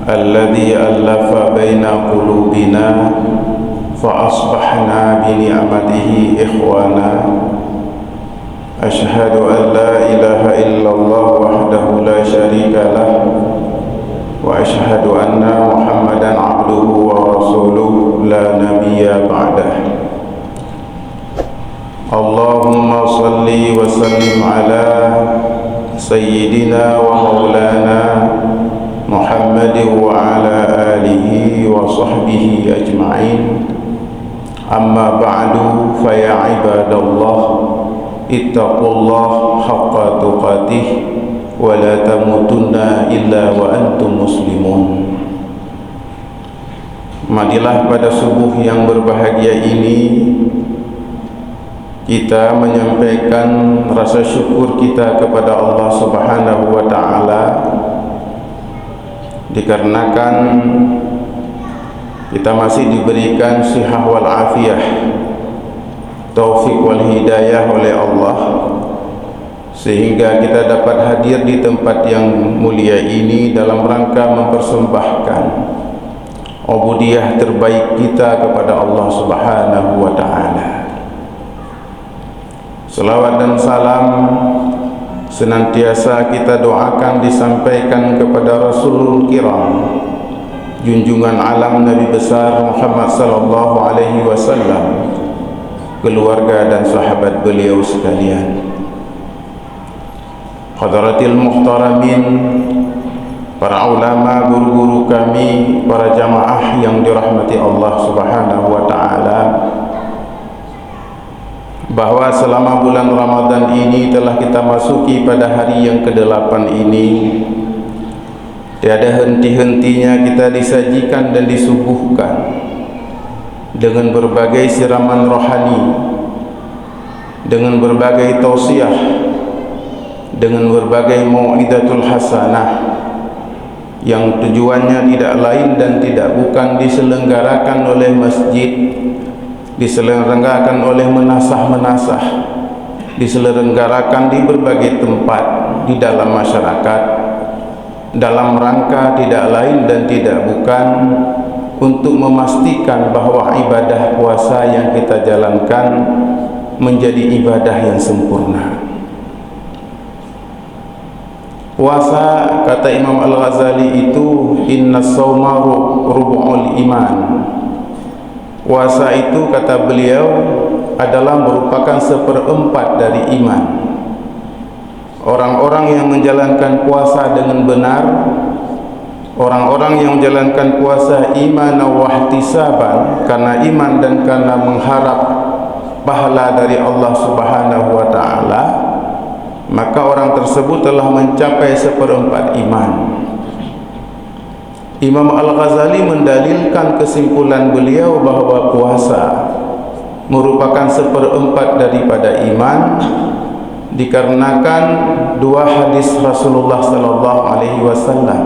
الذي ألف بين قلوبنا فأصبحنا بنعمته إخوانا أشهد أن لا إله إلا الله وحده لا شريك له وأشهد أن محمدا عبده ورسوله لا نبي بعده اللهم صل وسلم على سيدنا ومولانا محمد وعلى آله وصحبه أجمعين أما بعد فيا عباد الله اتقوا الله حق تقاته ولا تموتن إلا وأنتم مسلمون. Marilah pada subuh yang berbahagia ini kita menyampaikan rasa syukur kita kepada Allah Subhanahu wa taala dikarenakan kita masih diberikan sihah wal afiyah, taufik wal hidayah oleh Allah, sehingga kita dapat hadir di tempat yang mulia ini dalam rangka mempersembahkan ubudiyah terbaik kita kepada Allah Subhanahu wa taala. Selawat dan salam senantiasa kita doakan disampaikan kepada Rasulul Kiram, junjungan alam Nabi besar Muhammad sallallahu alaihi wasallam, keluarga dan sahabat beliau sekalian. Hadratil muhtaramin, para ulama, guru-guru kami, para jamaah yang dirahmati Allah Subhanahu wa taala, bahwa selama bulan Ramadan ini telah kita masuki pada hari yang ke-8 ini, tiada henti-hentinya kita disajikan dan disuguhkan dengan berbagai siraman rohani, dengan berbagai tausiah, dengan berbagai mau'idatul hasanah yang tujuannya tidak lain dan tidak bukan diselenggarakan oleh masjid, diselenggarakan oleh menasah-menasah, diselenggarakan di berbagai tempat di dalam masyarakat, dalam rangka tidak lain dan tidak bukan untuk memastikan bahwa ibadah puasa yang kita jalankan menjadi ibadah yang sempurna. Puasa, kata Imam Al-Ghazali, itu inna sawma rubu'ul iman. Puasa itu, kata beliau, adalah merupakan 1/4 dari iman. Orang-orang yang menjalankan puasa dengan benar, orang-orang yang menjalankan puasa iman wa ihtisaban, karena iman dan karena mengharap pahala dari Allah Subhanahu wa taala, maka orang tersebut telah mencapai 1/4 iman. Imam Al-Ghazali mendalilkan kesimpulan beliau bahwa puasa merupakan 1/4 daripada iman dikarenakan dua hadis Rasulullah sallallahu alaihi wasallam.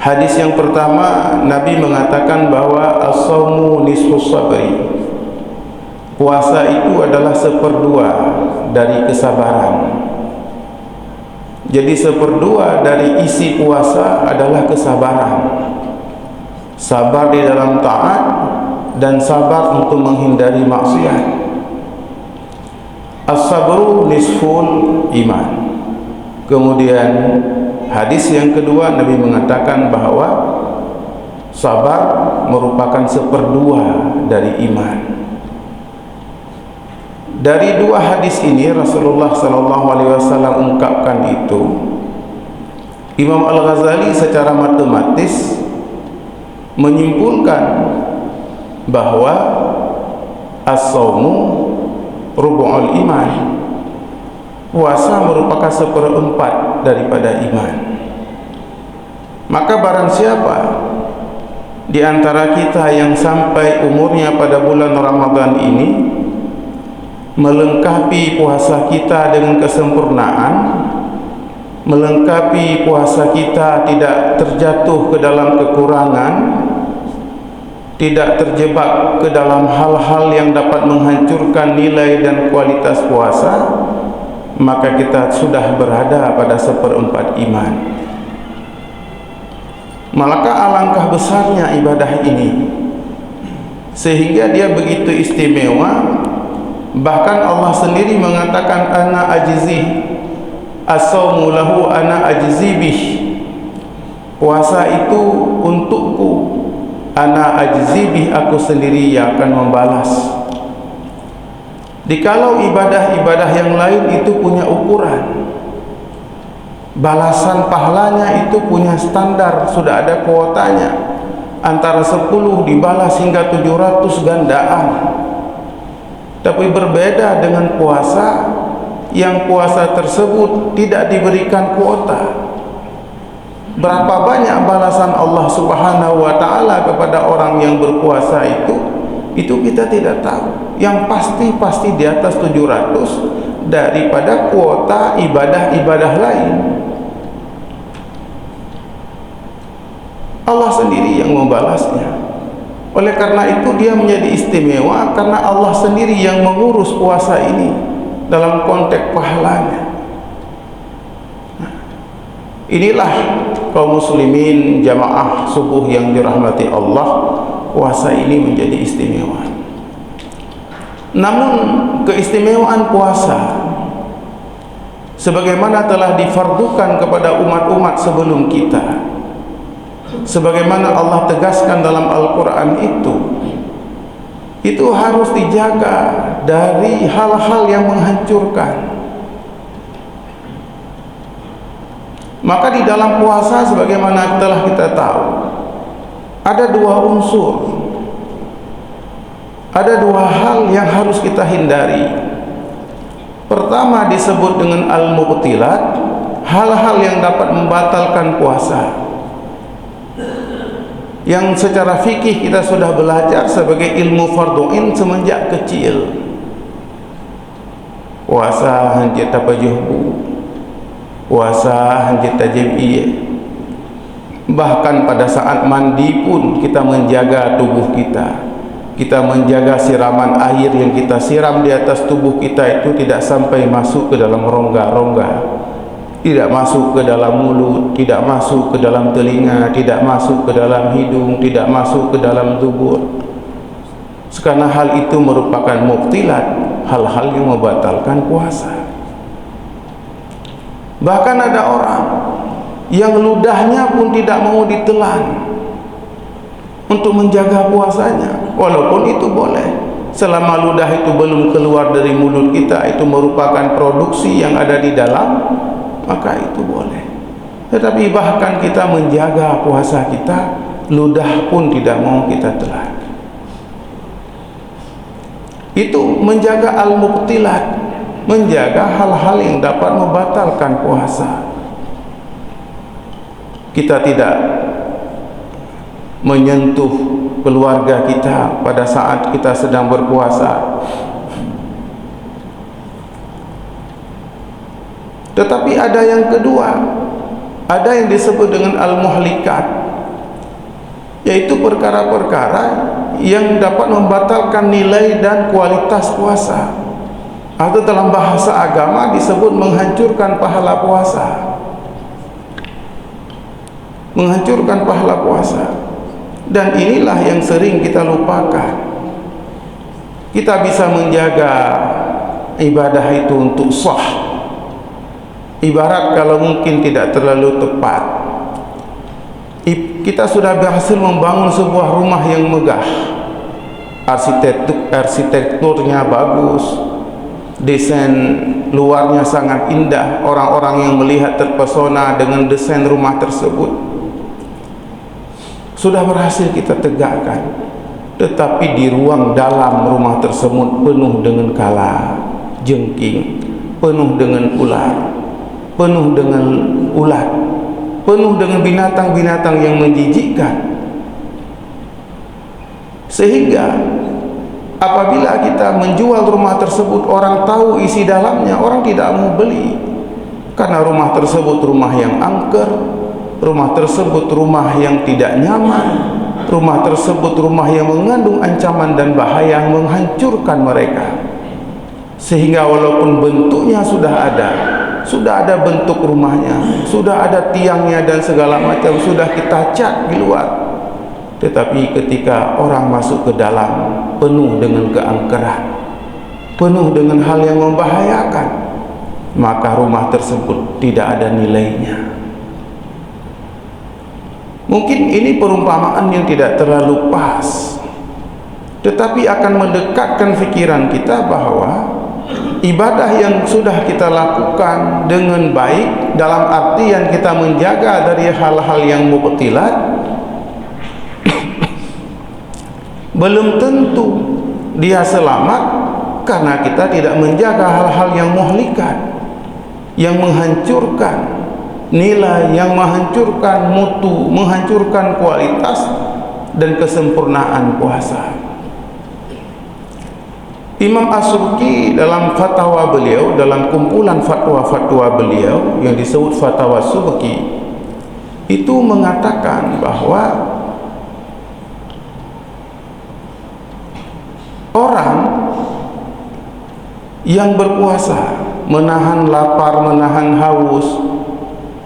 Hadis yang pertama, Nabi mengatakan bahwa as-shaumu nisfus sabri. Puasa itu adalah 1/2 dari kesabaran. Jadi 1/2 dari isi puasa adalah kesabaran. Sabar di dalam taat dan sabar untuk menghindari maksiat. As-sabru nisful iman. Kemudian hadis yang kedua, Nabi mengatakan bahwa sabar merupakan 1/2 dari iman. Dari dua hadis ini Rasulullah sallallahu alaihi wasallam ungkapkan itu, Imam Al-Ghazali secara matematis menyimpulkan bahwa as-shaumu rubu'ul iman. Puasa merupakan 1/4 daripada iman. Maka barang siapa di antara kita yang sampai umurnya pada bulan Ramadan ini melengkapi puasa kita dengan kesempurnaan, melengkapi puasa kita tidak terjatuh ke dalam kekurangan, tidak terjebak ke dalam hal-hal yang dapat menghancurkan nilai dan kualitas puasa, maka kita sudah berada pada 1/4 iman. Maka alangkah besarnya ibadah ini, sehingga dia begitu istimewa. Bahkan Allah sendiri mengatakan, ana ajzi as-saumu lahu ana ajzi bih. Puasa itu untukku, ana ajzi bih, aku sendiri yang akan membalas. Dikalau ibadah-ibadah yang lain itu punya ukuran, balasan pahalanya itu punya standar, sudah ada kuotanya, antara 10 dibalas hingga 700 gandaan. Tapi berbeda dengan puasa, yang puasa tersebut tidak diberikan kuota. Berapa banyak balasan Allah Subhanahu wa ta'ala kepada orang yang berpuasa itu kita tidak tahu. Yang pasti di atas 700 daripada kuota ibadah-ibadah lain. Allah sendiri yang membalasnya. Oleh karena itu dia menjadi istimewa, karena Allah sendiri yang mengurus puasa ini dalam konteks pahalanya. Inilah kaum muslimin jamaah subuh yang dirahmati Allah, puasa ini menjadi istimewa. Namun keistimewaan puasa, sebagaimana telah difardukan kepada umat-umat sebelum kita, sebagaimana Allah tegaskan dalam Al-Quran itu harus dijaga dari hal-hal yang menghancurkan. Maka di dalam puasa, sebagaimana telah kita tahu, ada dua unsur, ada dua hal yang harus kita hindari. Pertama disebut dengan al-mubtilat, hal-hal yang dapat membatalkan puasa, yang secara fikih kita sudah belajar sebagai ilmu fardhu'in semenjak kecil. Puasa hancit tapajuhbu, puasa hancit tajibiyah. Bahkan pada saat mandi pun kita menjaga tubuh kita. Kita menjaga siraman air yang kita siram di atas tubuh kita itu tidak sampai masuk ke dalam rongga-rongga, tidak masuk ke dalam mulut, tidak masuk ke dalam telinga, tidak masuk ke dalam hidung, tidak masuk ke dalam dubur. Karena hal itu merupakan mubtilat, hal-hal yang membatalkan puasa. Bahkan ada orang yang ludahnya pun tidak mau ditelan untuk menjaga puasanya, walaupun itu boleh. Selama ludah itu belum keluar dari mulut kita, itu merupakan produksi yang ada di dalam, maka itu boleh. Tetapi bahkan kita menjaga puasa kita, ludah pun tidak mau kita telan. Itu menjaga al-mubtilat, menjaga hal-hal yang dapat membatalkan puasa. Kita tidak menyentuh keluarga kita pada saat kita sedang berpuasa. Tetapi ada yang kedua, ada yang disebut dengan al-muhlikat, yaitu perkara-perkara yang dapat membatalkan nilai dan kualitas puasa, atau dalam bahasa agama disebut menghancurkan pahala puasa. Menghancurkan pahala puasa. Dan inilah yang sering kita lupakan. Kita bisa menjaga ibadah itu untuk sah. Ibarat kalau mungkin tidak terlalu tepat, kita sudah berhasil membangun sebuah rumah yang megah, arsitekturnya bagus, desain luarnya sangat indah, orang-orang yang melihat terpesona dengan desain rumah tersebut. Sudah berhasil kita tegakkan, tetapi di ruang dalam rumah tersebut penuh dengan kala jengking, penuh dengan ular, penuh dengan ulat, penuh dengan binatang-binatang yang menjijikkan. Sehingga apabila kita menjual rumah tersebut, orang tahu isi dalamnya, orang tidak mau beli, karena rumah tersebut rumah yang angker, rumah tersebut rumah yang tidak nyaman, rumah tersebut rumah yang mengandung ancaman dan bahaya yang menghancurkan mereka. Sehingga walaupun bentuknya sudah ada, sudah ada bentuk rumahnya, sudah ada tiangnya dan segala macam, sudah kita cat di luar. Tetapi ketika orang masuk ke dalam, penuh dengan keangkeran, penuh dengan hal yang membahayakan, maka rumah tersebut tidak ada nilainya. Mungkin ini perumpamaan yang tidak terlalu pas, tetapi akan mendekatkan fikiran kita bahwa ibadah yang sudah kita lakukan dengan baik, dalam artian kita menjaga dari hal-hal yang mubtilat, belum tentu dia selamat, karena kita tidak menjaga hal-hal yang muhlikat, yang menghancurkan nilai, yang menghancurkan mutu, menghancurkan kualitas dan kesempurnaan puasa. Imam As-Subki dalam fatwa beliau, dalam kumpulan fatwa-fatwa beliau yang disebut Fatwa Subki, itu mengatakan bahwa orang yang berpuasa, menahan lapar, menahan haus,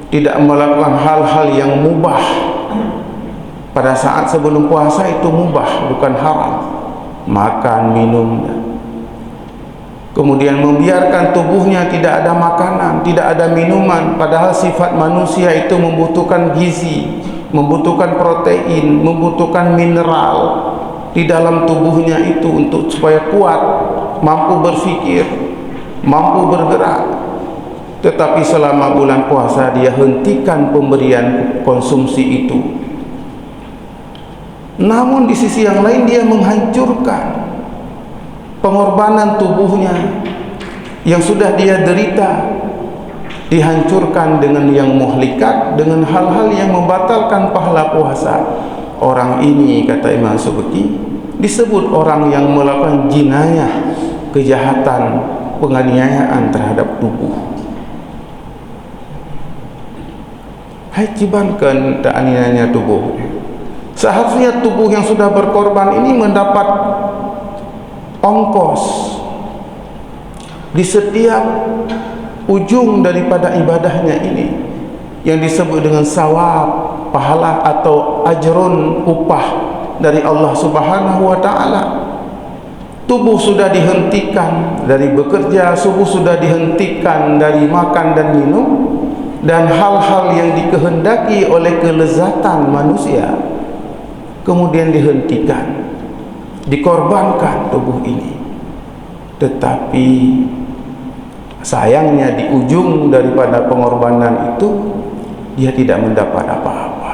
tidak melakukan hal-hal yang mubah pada saat sebelum puasa, itu mubah, bukan haram, makan, minum, kemudian membiarkan tubuhnya tidak ada makanan, tidak ada minuman, padahal sifat manusia itu membutuhkan gizi, membutuhkan protein, membutuhkan mineral di dalam tubuhnya itu untuk supaya kuat, mampu berpikir, mampu bergerak. Tetapi selama bulan puasa dia hentikan pemberian konsumsi itu. Namun di sisi yang lain dia menghancurkan pengorbanan tubuhnya yang sudah dia derita, dihancurkan dengan yang muhlikat, dengan hal-hal yang membatalkan pahala puasa. Orang ini, kata Imam Subki, disebut orang yang melakukan jinayah, kejahatan, penganiayaan terhadap tubuh. Hai, cibankan aniayanya tubuh. Seharusnya tubuh yang sudah berkorban ini mendapat ongkos di setiap ujung daripada ibadahnya ini, yang disebut dengan sawab, pahala atau ajrun, upah dari Allah Subhanahu wa ta'ala. Tubuh sudah dihentikan dari bekerja, tubuh sudah dihentikan dari makan dan minum, dan hal-hal yang dikehendaki oleh kelezatan manusia kemudian dihentikan, dikorbankan tubuh ini. Tetapi sayangnya di ujung daripada pengorbanan itu dia tidak mendapat apa-apa.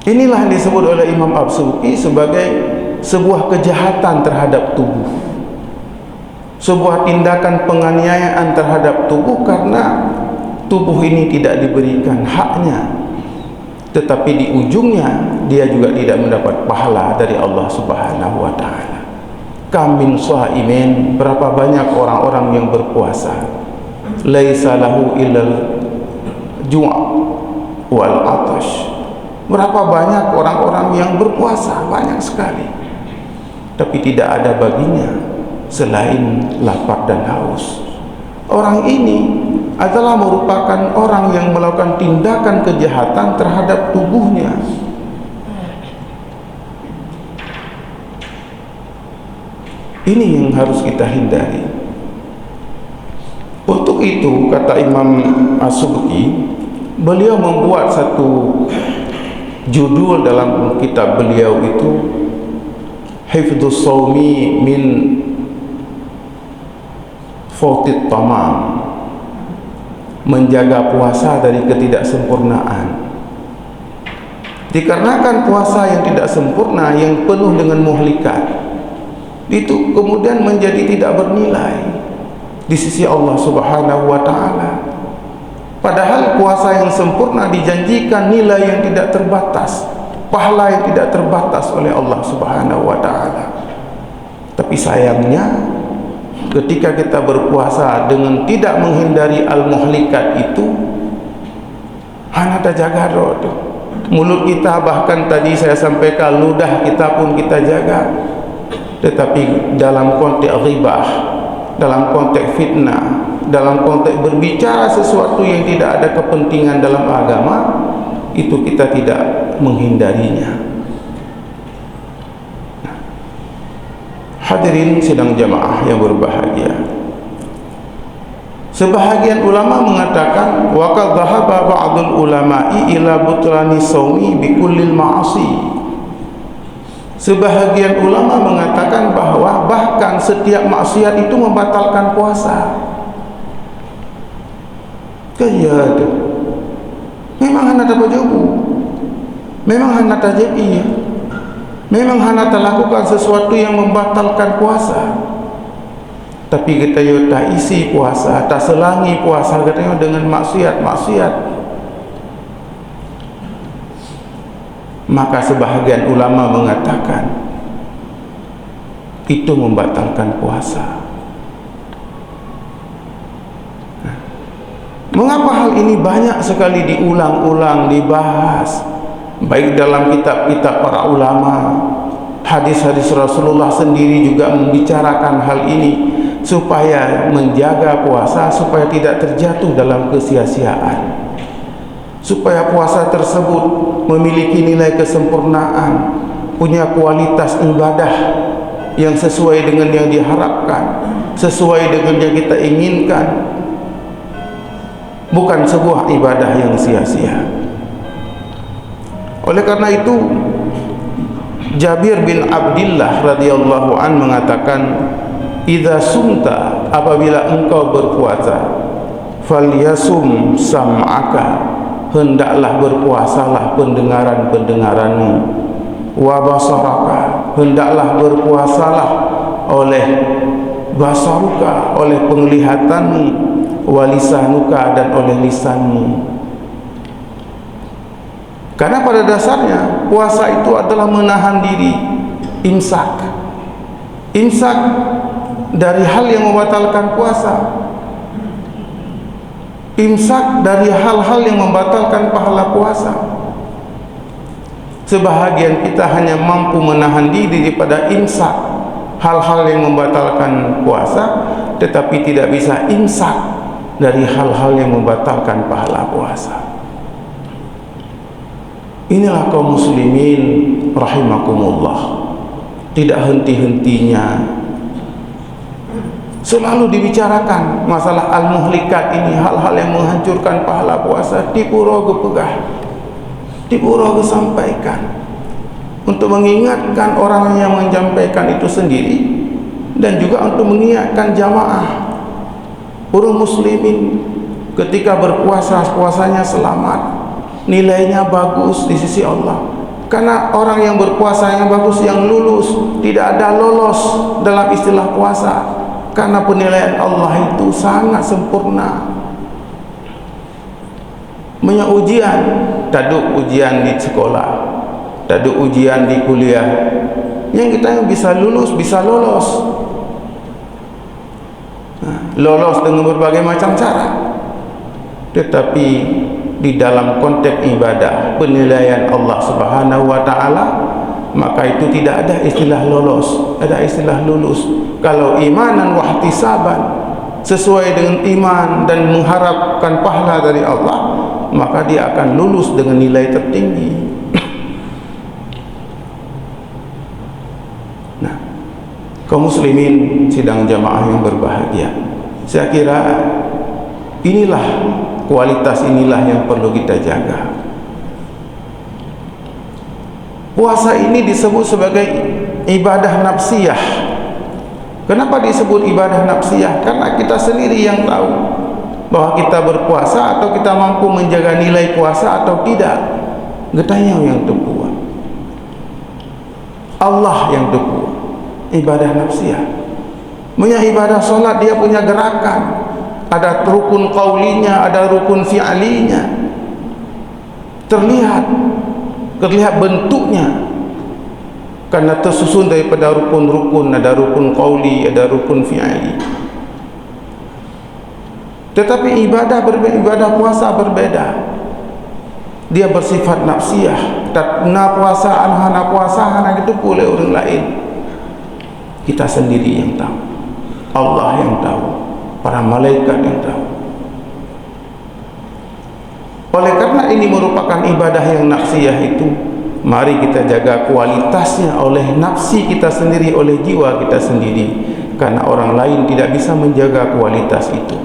Inilah yang disebut oleh Imam As-Subki sebagai sebuah kejahatan terhadap tubuh, sebuah tindakan penganiayaan terhadap tubuh, karena tubuh ini tidak diberikan haknya, tetapi di ujungnya dia juga tidak mendapat pahala dari Allah Subhanahu wa ta'ala. Kam min shaimin, berapa banyak orang-orang yang berpuasa, laisa lahu illal ju' wal atash. Berapa banyak orang-orang yang berpuasa, banyak sekali, tapi tidak ada baginya selain lapar dan haus. Orang ini adalah merupakan orang yang melakukan tindakan kejahatan terhadap tubuhnya. Ini yang harus kita hindari. Untuk itu, kata Imam As-Subki, beliau membuat satu judul dalam kitab beliau itu, Hifdzus Shaumi min Fautit Tamam, menjaga puasa dari ketidaksempurnaan. Dikarenakan puasa yang tidak sempurna, yang penuh dengan muhlikat, itu kemudian menjadi tidak bernilai di sisi Allah Subhanahu wa ta'ala. Padahal puasa yang sempurna dijanjikan nilai yang tidak terbatas, pahala yang tidak terbatas oleh Allah Subhanahu wa ta'ala. Tapi sayangnya ketika kita berpuasa dengan tidak menghindari al-muhlikat itu, hanya jaga roh, mulut kita, bahkan tadi saya sampaikan ludah kita pun kita jaga. Tetapi dalam konteks ghibah, dalam konteks fitnah, dalam konteks berbicara sesuatu yang tidak ada kepentingan dalam agama, itu kita tidak menghindarinya. Hadirin sidang jamaah yang berbahagia, sebahagian ulama mengatakan wa qad dhahaba ba'dul ulama'i ila butlani shaumi bi kullil ma'asi. Sebahagian ulama mengatakan bahwa bahkan setiap maksiat itu membatalkan puasa. Kaya tu memang hana dapat jawabu, memang hana tajabi, memang hana lakukan sesuatu yang membatalkan puasa. Tapi kita yo tak isi puasa, tak selangi puasa katanya dengan maksiat. Maka sebahagian ulama mengatakan itu membatalkan puasa. Mengapa hal ini banyak sekali diulang-ulang, dibahas, baik dalam kitab-kitab para ulama, hadis-hadis Rasulullah sendiri juga membicarakan hal ini, supaya menjaga puasa, supaya tidak terjatuh dalam kesia-siaan, supaya puasa tersebut memiliki nilai kesempurnaan, punya kualitas ibadah yang sesuai dengan yang diharapkan, sesuai dengan yang kita inginkan, bukan sebuah ibadah yang sia-sia. Oleh karena itu, Jabir bin Abdillah radhiyallahu an mengatakan, idza sumta, apabila engkau berpuasa, falyasum sam'aka, hendaklah berpuasalah pendengaran-pendengaranmu, wa basaraka, hendaklah berpuasalah oleh basaruka, oleh penglihatanmu, wa lisanuka, dan oleh lisanmu. Karena pada dasarnya puasa itu adalah menahan diri, imsak dari hal yang membatalkan puasa, imsak dari hal-hal yang membatalkan pahala puasa. Sebahagian kita hanya mampu menahan diri daripada imsak hal-hal yang membatalkan puasa, tetapi tidak bisa imsak dari hal-hal yang membatalkan pahala puasa. Inilah kaum muslimin rahimakumullah, tidak henti-hentinya selalu dibicarakan masalah al-muhlikat ini, hal-hal yang menghancurkan pahala puasa. Dipura gepegah, dipura gesampaikan, untuk mengingatkan orang yang menyampaikan itu sendiri, dan juga untuk mengingatkan jamaah orang muslimin ketika berpuasa, puasanya selamat, nilainya bagus di sisi Allah. Karena orang yang berpuasa yang bagus, yang lulus, tidak ada lolos dalam istilah puasa, karena penilaian Allah itu sangat sempurna. Punya ujian, taduk ujian di sekolah, taduk ujian di kuliah, yang kita yang bisa lulus, bisa lolos, lolos dengan berbagai macam cara. Tetapi di dalam konteks ibadah, penilaian Allah Subhanahu wa ta'ala, maka itu tidak ada istilah lolos, ada istilah lulus. Kalau imanan wa ihtisaban, sesuai dengan iman dan mengharapkan pahala dari Allah, maka dia akan lulus dengan nilai tertinggi. Nah, kaum muslimin sidang jamaah yang berbahagia, saya kira inilah kualitas, inilah yang perlu kita jaga. Puasa ini disebut sebagai ibadah nafsiyah. Kenapa disebut ibadah nafsiyah? Karena kita sendiri yang tahu bahwa kita berpuasa atau kita mampu menjaga nilai puasa atau tidak. Getanya yang tepuh, Allah yang tepuh. Ibadah nafsiyah, punya ibadah solat, dia punya gerakan, ada rukun qaulinya, ada rukun fi'alinya, terlihat bentuknya, karena tersusun daripada rukun-rukun. Ada rukun qauli, ada rukun fi'ali. Tetapi ibadah puasa berbeda. Dia bersifat nafsiyah. Na puasa hana itu boleh orang lain. Kita sendiri yang tahu, Allah yang tahu, para malaikat yang tahu. Oleh karena ini merupakan ibadah yang nafsiyah itu, mari kita jaga kualitasnya oleh nafsi kita sendiri, oleh jiwa kita sendiri, karena orang lain tidak bisa menjaga kualitas itu.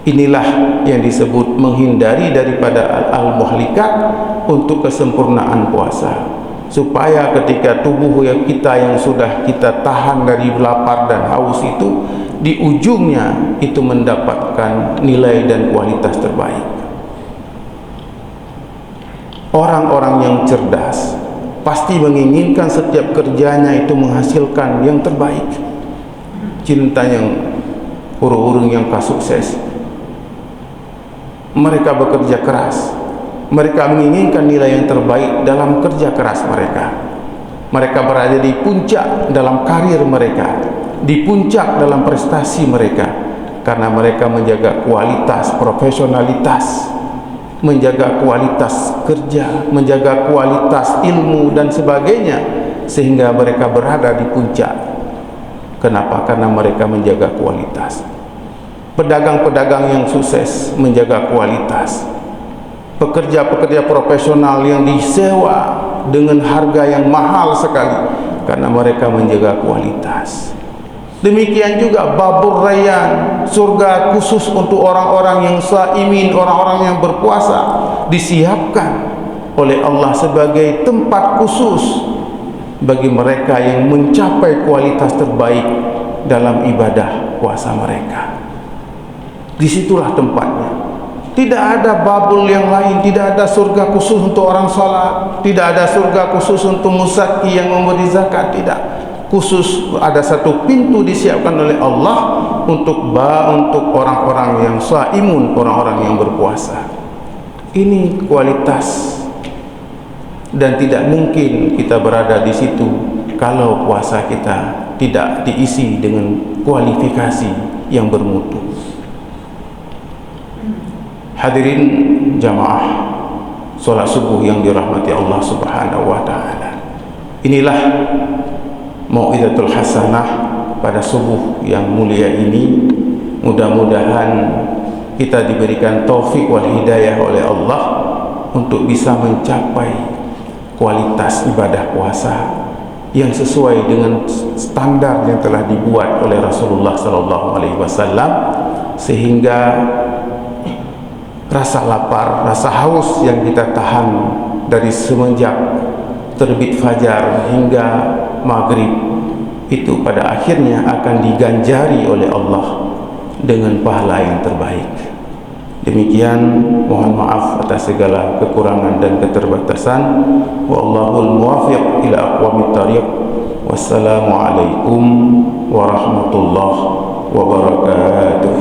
Inilah yang disebut menghindari daripada al-muhlikat untuk kesempurnaan puasa, supaya ketika tubuh kita yang sudah kita tahan dari lapar dan haus itu, di ujungnya itu mendapatkan nilai dan kualitas terbaik. Orang-orang yang cerdas pasti menginginkan setiap kerjanya itu menghasilkan yang terbaik. Cinta yang urung-urung yang sukses, mereka bekerja keras, mereka menginginkan nilai yang terbaik dalam kerja keras mereka. Mereka berada di puncak dalam karir mereka, di puncak dalam prestasi mereka, karena mereka menjaga kualitas profesionalitas, menjaga kualitas kerja, menjaga kualitas ilmu dan sebagainya, sehingga mereka berada di puncak. Kenapa? Karena mereka menjaga kualitas. Pedagang-pedagang yang sukses menjaga kualitas. Pekerja-pekerja profesional yang disewa dengan harga yang mahal sekali, karena mereka menjaga kualitas. Demikian juga babur rayyan, surga khusus untuk orang-orang yang shaimin, orang-orang yang berpuasa, disiapkan oleh Allah sebagai tempat khusus bagi mereka yang mencapai kualitas terbaik dalam ibadah puasa mereka. Disitulah tempatnya. Tidak ada babul yang lain, tidak ada surga khusus untuk orang salat, tidak ada surga khusus untuk musaki yang memberi zakat, tidak. Khusus ada satu pintu disiapkan oleh Allah untuk orang-orang yang shaimun, orang-orang yang berpuasa. Ini kualitas, dan tidak mungkin kita berada di situ kalau puasa kita tidak diisi dengan kualifikasi yang bermutu. Hadirin jamaah salat subuh yang dirahmati Allah Subhanahu wa taala. Inilah mau'izatul hasanah pada subuh yang mulia ini. Mudah-mudahan kita diberikan taufik wal hidayah oleh Allah untuk bisa mencapai kualitas ibadah puasa yang sesuai dengan standar yang telah dibuat oleh Rasulullah sallallahu alaihi wasallam, sehingga rasa lapar, rasa haus yang kita tahan dari semenjak terbit fajar hingga maghrib itu pada akhirnya akan diganjari oleh Allah dengan pahala yang terbaik. Demikian, mohon maaf atas segala kekurangan dan keterbatasan. Wallahul muwaffiq ila aqwamit thariq. Wassalamualaikum warahmatullahi wabarakatuh.